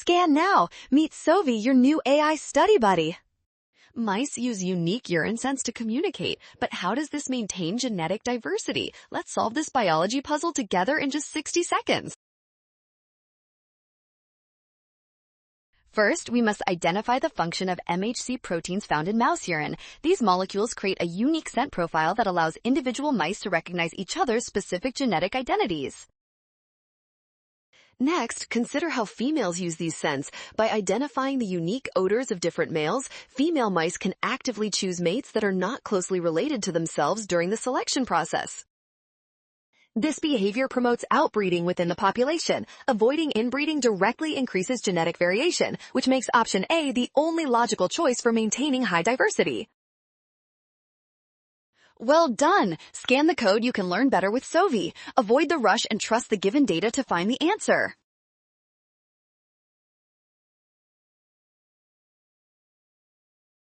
Scan now. Meet Sovi, your new AI study buddy. Mice use unique urine scents to communicate, but how does this maintain genetic diversity? Let's solve this biology puzzle together in just 60 seconds. First, we must identify the function of MHC proteins found in mouse urine. These molecules create a unique scent profile that allows individual mice to recognize each other's specific genetic identities. Next, consider how females use these scents. By identifying the unique odors of different males, female mice can actively choose mates that are not closely related to themselves during the selection process. This behavior promotes outbreeding within the population. Avoiding inbreeding directly increases genetic variation, which makes option A the only logical choice for maintaining high diversity. Well done! Scan the code. You can learn better with Sovi. Avoid the rush and trust the given data to find the answer.